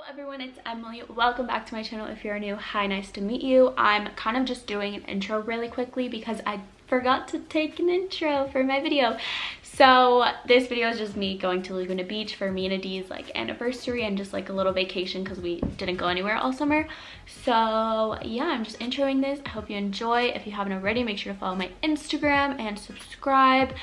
Everyone, it's Emily. Welcome back to my channel. If you're new, hi, nice to meet you. I'm kind of just doing an intro really quickly because I forgot to take an intro for my video. So this video is just me going to Laguna Beach for me and Adi's like anniversary and just like a little vacation because we didn't go anywhere all summer. So yeah, I'm just introing this. I hope you enjoy. If you haven't already, make sure to follow my Instagram and subscribe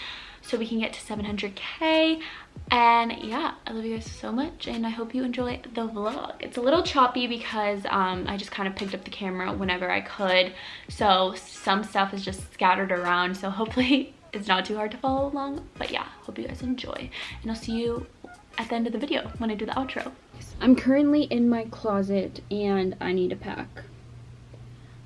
so we can get to 700K. And yeah, I love you guys so much and I hope you enjoy the vlog. It's a little choppy because I just kind of picked up the camera whenever I could, so some stuff is just scattered around, so hopefully it's not too hard to follow along. But yeah, hope you guys enjoy and I'll see you at the end of the video when I do the outro. I'm currently in my closet and I need to pack.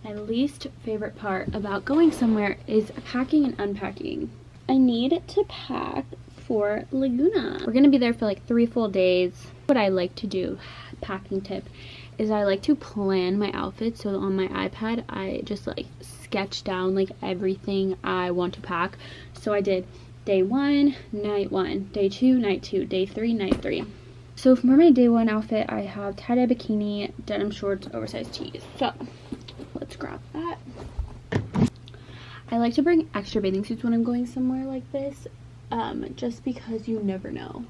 My least favorite part about going somewhere is packing and unpacking. I need to pack for Laguna. We're gonna be there for like 3 full days. What I like to do, packing tip, is I like to plan my outfits. So on my iPad, I just like sketch down like everything I want to pack. So I did day 1, night 1, day 2, night 2, day 3, night 3. So for my day 1 outfit, I have tie-dye bikini, denim shorts, oversized tees. So let's grab that. I like to bring extra bathing suits when I'm going somewhere like this. Just because you never know.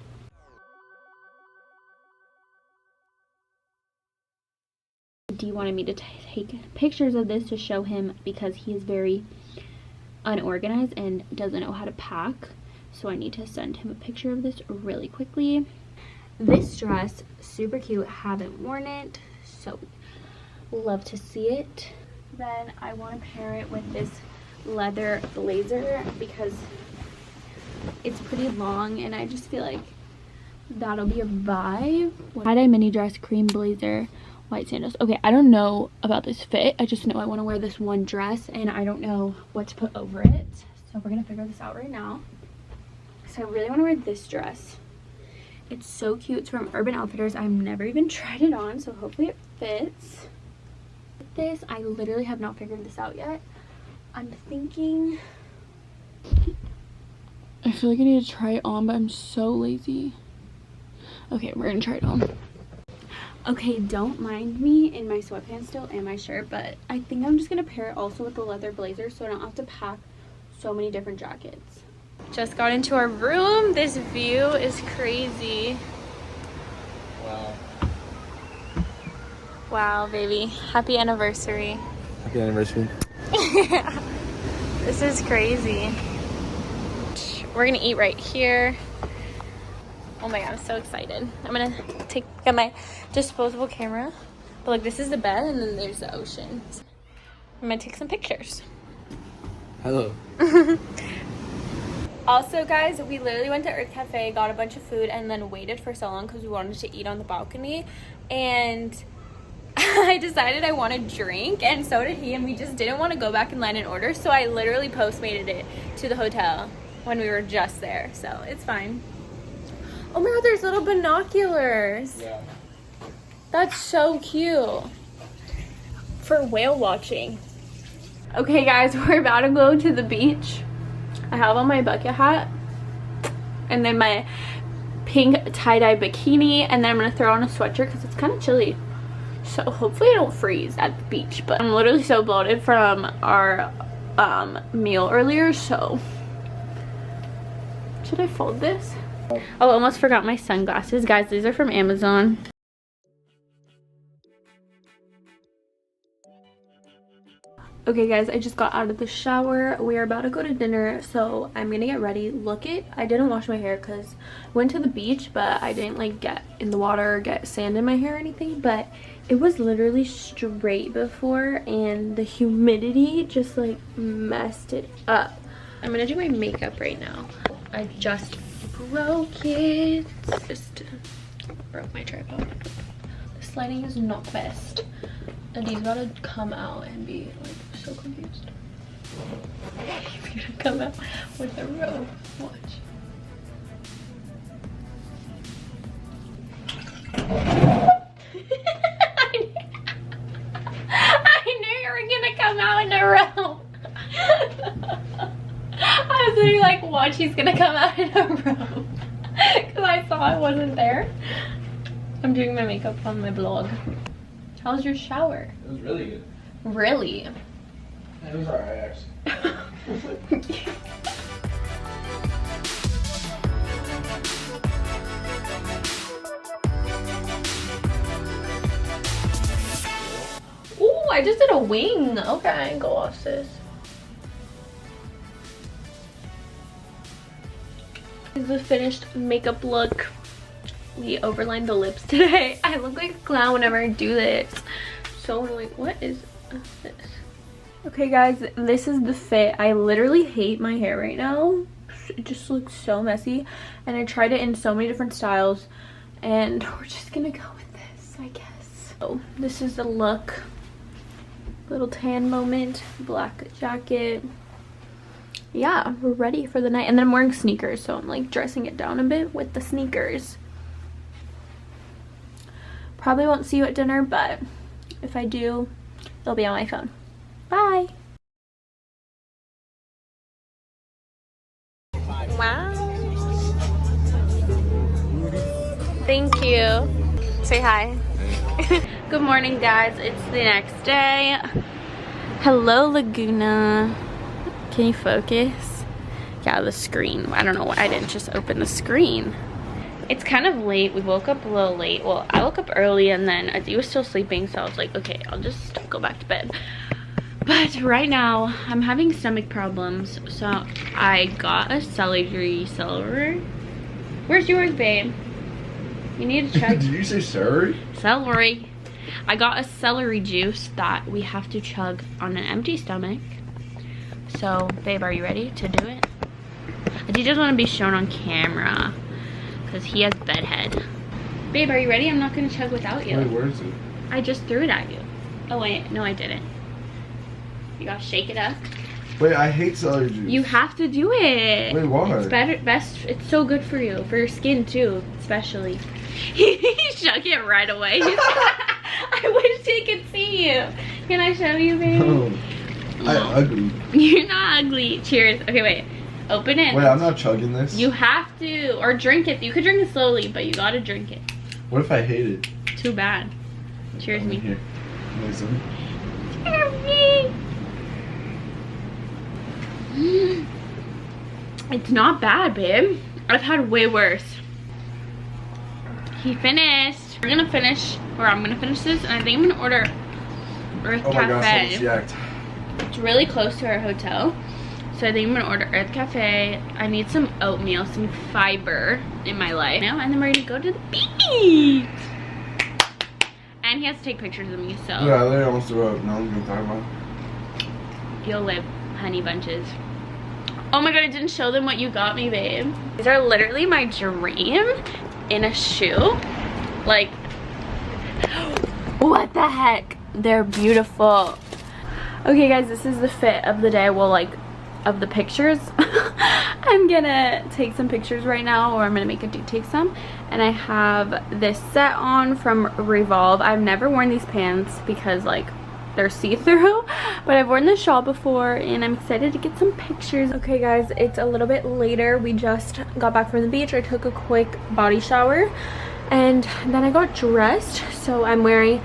D wanted me to take pictures of this to show him because he is very unorganized and doesn't know how to pack. So I need to send him a picture of this really quickly. This dress, super cute, haven't worn it, so love to see it. Then I want to pair it with this leather blazer because it's pretty long and I just feel like that'll be a vibe. Tie-dye mini dress, cream blazer, white sandals. Okay, I don't know about this fit. I just know I want to wear this one dress and I don't know what to put over it. So we're gonna figure this out right now. So I really want to wear this dress. It's so cute. It's from Urban Outfitters. I've never even tried it on, so hopefully it fits. With this, I literally have not figured this out yet. I'm thinking, I feel like I need to try it on, but I'm so lazy. Okay, we're gonna try it on. Okay, don't mind me in my sweatpants still and my shirt, but I think I'm just gonna pair it also with the leather blazer so I don't have to pack so many different jackets. Just got into our room. This view is crazy. Wow. Wow, baby. Happy anniversary. Happy anniversary. This is crazy. We're gonna eat right here. Oh my god, I'm so excited. I'm gonna get my disposable camera. But like, this is the bed and then there's the ocean. I'm gonna take some pictures. Hello. Also guys, we literally went to Earth Cafe, got a bunch of food, and then waited for so long because we wanted to eat on the balcony. And I decided I want to drink, and so did he, and we just didn't want to go back and line an order. So I literally postmated it to the hotel when we were just there, so it's fine. Oh my god, there's little binoculars. Yeah. That's so cute. For whale watching. Okay guys, we're about to go to the beach. I have on my bucket hat and then my pink tie-dye bikini, and then I'm gonna throw on a sweatshirt because it's kind of chilly. So hopefully I don't freeze at the beach, but I'm literally so bloated from our meal earlier, so should I fold this? Oh, almost forgot my sunglasses. Guys, these are from Amazon. Okay guys, I just got out of the shower. We are about to go to dinner, so I'm gonna get ready. Look it, I didn't wash my hair because I went to the beach, but I didn't like get in the water or get sand in my hair or anything, but it was literally straight before and the humidity just like messed it up. I'm gonna do my makeup right now. I just broke it. Just broke my tripod. This lighting is not best. Adi's gotta come out and be like so confused. He's gonna come out with a robe. Watch. I knew you were gonna come out in a robe. I was literally like, watch, he's gonna come out in a robe. Because I saw it wasn't there. I'm doing my makeup on my vlog. How was your shower? It was really good. Really? It was alright, actually. Ooh, I just did a wing. Okay, go off, sis. This is the finished makeup look. We overlined the lips today. I look like a clown whenever I do this. So annoying. What is this? Okay guys, this is the fit. I literally hate my hair right now. It just looks so messy. And I tried it in so many different styles. And we're just gonna go with this, I guess. So this is the look. Little tan moment. Black jacket. Yeah, we're ready for the night. And then I'm wearing sneakers, so I'm like dressing it down a bit with the sneakers. Probably won't see you at dinner, but if I do, it'll be on my phone. Bye. Wow. Thank you. Say hi. Good morning, guys. It's the next day. Hello, Laguna. Can you focus? Yeah, the screen. I don't know why I didn't just open the screen. It's kind of late. We woke up a little late. Well, I woke up early and then Azi was still sleeping, so I was like, okay, I'll just go back to bed. But right now, I'm having stomach problems, so I got a celery. Where's yours, babe? You need to check. Did you say celery? Celery. I got a celery juice that we have to chug on an empty stomach. So, babe, are you ready to do it? Azi doesn't want to be shown on camera because he has bedhead. Babe, are you ready? I'm not going to chug without you. Wait, where is it? I just threw it at you. Oh, wait. No, I didn't. You got to shake it up. Wait, I hate celery juice. You have to do it. Wait, why? It's best. It's so good for you. For your skin, too, especially. He shook it right away. I wish he could see you. Can I show you, baby? No. I'm ugly. You're not ugly. Cheers. Okay, wait. Open it. Wait, I'm not chugging this. You have to. Or drink it. You could drink it slowly, but you gotta drink it. What if I hate it? Too bad. Cheers, me. Here. Listen. Cheers, me. It's not bad, babe. I've had way worse. He finished. We're gonna finish, or I'm gonna finish this, and I think I'm gonna order Earth Oh my gosh, I Cafe. almost yacked. It's really close to our hotel. So I think I'm gonna order Earth Cafe. I need some oatmeal, some fiber in my life now, and then we're gonna go to the beach. And he has to take pictures of me, so Yeah, I literally almost threw up. No one's gonna talk about it. you'll live, honey bunches. Oh my god, I didn't show them what you got me, babe. These are literally my dream in a shoe. Like, what the heck? They're beautiful. Okay guys, this is the fit of the day. Well, like, of the pictures. I'm gonna take some pictures right now, or I'm gonna make Azi take some. And I have this set on from Revolve. I've never worn these pants because like they're see-through, but I've worn this shawl before and I'm excited to get some pictures. Okay guys, it's a little bit later. We just got back from the beach. I took a quick body shower and then I got dressed. So I'm wearing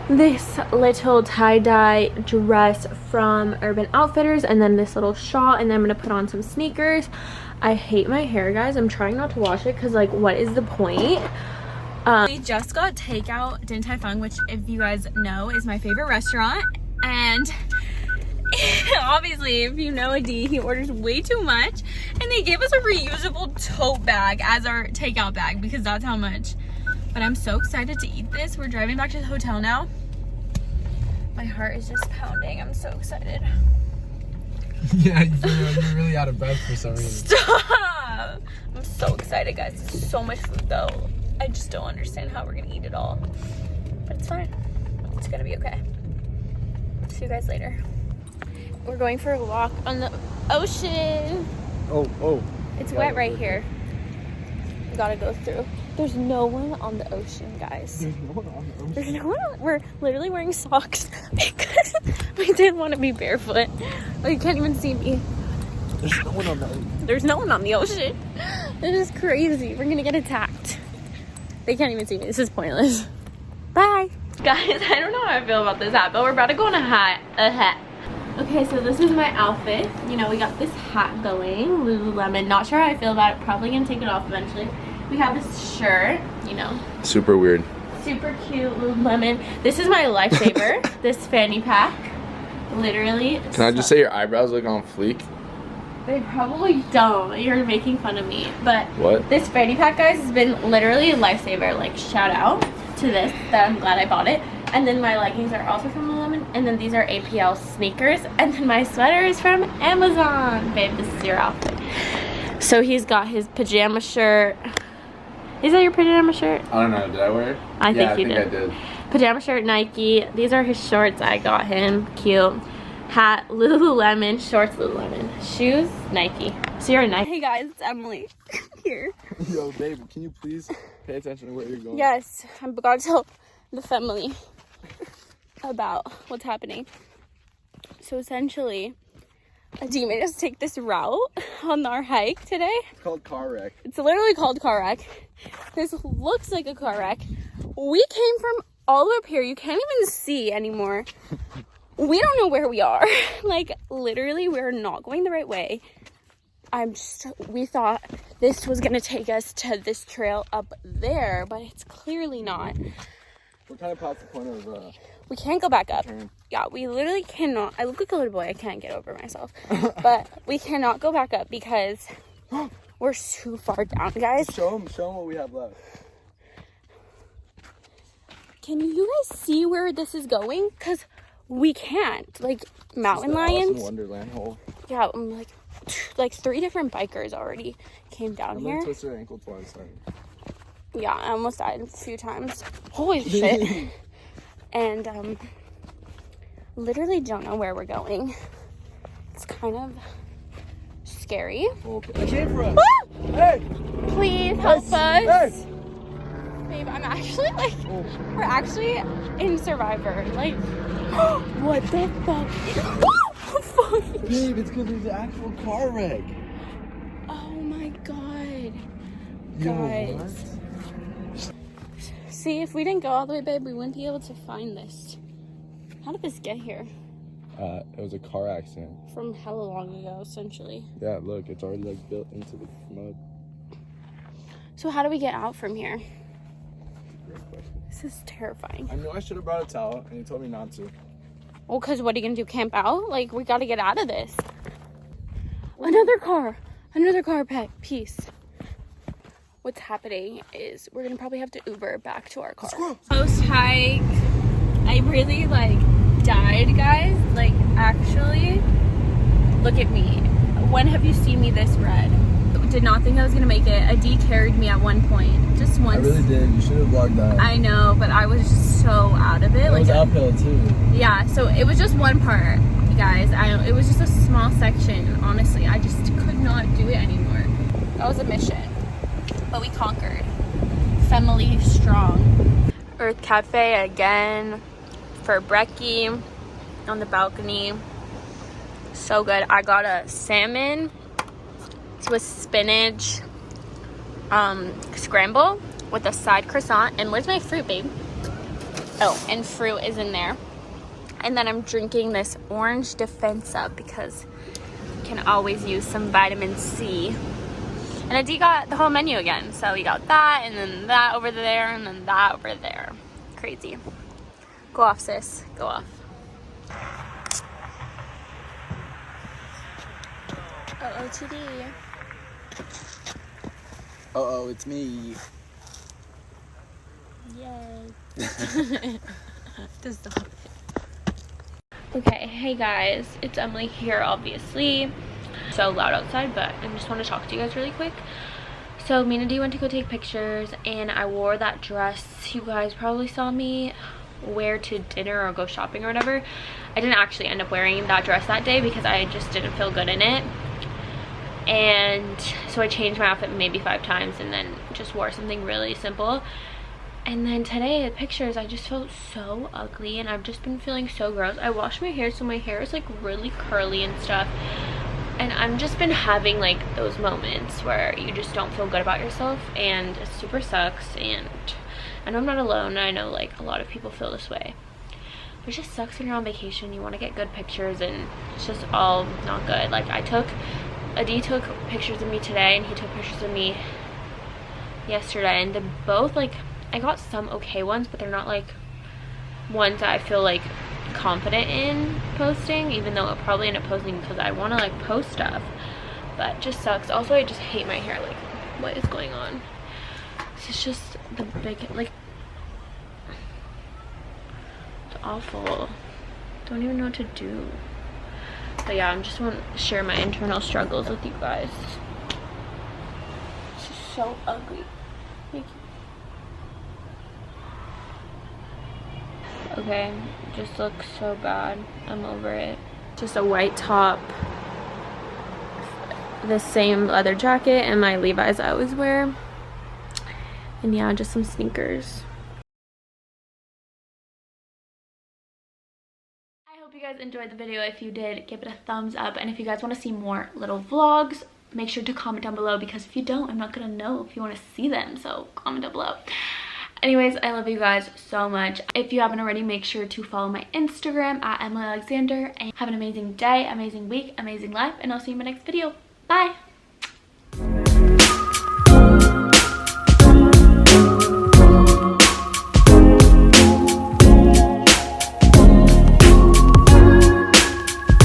this little tie-dye dress from Urban Outfitters and then this little shawl, and then I'm gonna put on some sneakers. I hate my hair, guys. I'm trying not to wash it because like what is the point? We just got takeout Din Tai Fung, which if you guys know is my favorite restaurant, and obviously if you know Azi, he orders way too much, and they gave us a reusable tote bag as our takeout bag because that's how much. But I'm so excited to eat this. We're driving back to the hotel now. My heart is just pounding. I'm so excited. Yeah, you're really out of breath for some reason. Stop! I'm so excited, guys. There's so much food, though. I just don't understand how we're gonna eat it all. But it's fine. It's gonna be okay. See you guys later. We're going for a walk on the ocean. Oh. It's wet right here. We gotta go through. There's no one on the ocean, guys. There's no one on the ocean. There's no one on. We're literally wearing socks because we didn't want to be barefoot. Oh, you can't even see me. There's no one on the ocean. There's no one on the ocean. This is crazy. We're gonna get attacked. They can't even see me. This is pointless. Bye. Guys, I don't know how I feel about this hat, but we're about to go on a hat. Okay, so this is my outfit. You know, we got this hat going, Lululemon. Not sure how I feel about it. Probably gonna take it off eventually. We have this shirt, you know. Super weird. Super cute Lululemon. This is my lifesaver. This fanny pack. Literally. Can I just say your eyebrows look on fleek? They probably don't. You're making fun of me. But what? This fanny pack, guys, has been literally a lifesaver. Like, shout out to this. That I'm glad I bought it. And then my leggings are also from Lululemon. And then these are APL sneakers. And then my sweater is from Amazon. Babe, this is your outfit. So he's got his pajama shirt. Is that your pajama shirt? I don't know. Did I wear it? I think you did. I did. Pajama shirt, Nike. These are his shorts. I got him. Cute. Hat, Lululemon. Shorts, Lululemon. Shoes, Nike. So you're a Nike. Hey guys, it's Emily. Here. Yo, babe, can you please pay attention to where you're going? Yes, I'm going to tell the family about what's happening. So essentially, Adi made us take this route on our hike today. It's called car wreck. It's literally called car wreck. This looks like a car wreck. We came from all the way up here. You can't even see anymore. We don't know where we are. Like, literally, we're not going the right way. We thought this was gonna take us to this trail up there, but it's clearly not. We're kind of past the point of, we can't go back up. Turn. Yeah, we literally cannot. I look like a little boy. I can't get over myself. But we cannot go back up because we're too far down, guys. Show them what we have left. Can you guys see where this is going? Because we can't. Like, mountain lions. Alice in Wonderland hole. Yeah, like 3 different bikers already came down here. I twisted her ankle twice. Yeah, I almost died a few times. Holy shit. And literally don't know where we're going. It's kind of scary. Okay. I came for us. Hey! Please help us. Hey! Babe, I'm actually like, we're actually in Survivor. Like, what the fuck? Babe, it's because there's an actual car wreck. Oh my god. Yo, guys. what? See, if we didn't go all the way, babe, we wouldn't be able to find this. How did this get here? It was a car accident. From hella long ago, essentially. Yeah, look, it's already like built into the mud. So how do we get out from here? Great question. This is terrifying. I know I should have brought a towel, and you told me not to. Well, because what are you going to do, camp out? Like, we got to get out of this. Another car, piece. What's happening is we're going to probably have to Uber back to our car. Post hike, I really, like, died, guys. Like, actually, look at me. When have you seen me this red? Did not think I was gonna make it. Adi carried me at one point, just once. I really did. You should have vlogged that. I know, but I was just so out of it. It was uphill too. Yeah, so it was just one part, you guys. It was just a small section. Honestly, I just could not do it anymore. That was a mission, but we conquered. Family strong. Earth Cafe again for brekkie on the balcony. So good. I got a salmon with spinach scramble with a side croissant. And where's my fruit, babe? Oh, and fruit is in there. And then I'm drinking this orange Defensa because you can always use some vitamin C. And Adi got the whole menu again. So we got that, and then that over there, and then that over there. Crazy. Go off, sis. Go off. OOTD. Uh-oh, it's me. Yay. Just stop it. Okay, hey guys. It's Emily here, obviously. So loud outside, but I just want to talk to you guys really quick. So me and Adi went to go take pictures, and I wore that dress you guys probably saw me wear to dinner or go shopping or whatever. I didn't actually end up wearing that dress that day because I just didn't feel good in it. And so I changed my outfit maybe 5 times and then just wore something really simple. And then today the pictures, I just felt so ugly and I've just been feeling so gross. I washed my hair, so my hair is like really curly and stuff. And I've just been having like those moments where you just don't feel good about yourself, and it super sucks. And I know I'm not alone. I know like a lot of people feel this way. It just sucks when you're on vacation. You want to get good pictures and it's just all not good. Like Adi took pictures of me today and he took pictures of me yesterday, and they're both like, I got some okay ones, but they're not like ones that I feel like confident in posting, even though I'll probably end up posting because I want to like post stuff. But it just sucks. Also, I just hate my hair. Like, what is going on? This is just the big, like, it's awful. Don't even know what to do. But yeah, I just want to share my internal struggles with you guys. This is so ugly. Thank you. Okay, it just looks so bad. I'm over it. Just a white top, the same leather jacket, and my Levi's I always wear. And yeah, just some sneakers. I hope you guys enjoyed the video. If you did, give it a thumbs up. And if you guys want to see more little vlogs, make sure to comment down below, because if you don't, I'm not gonna know if you want to see them. So comment down below. Anyways, I love you guys so much. If you haven't already, make sure to follow my Instagram at emilyalexaander. And have an amazing day, amazing week, amazing life, and I'll see you in my next video. Bye!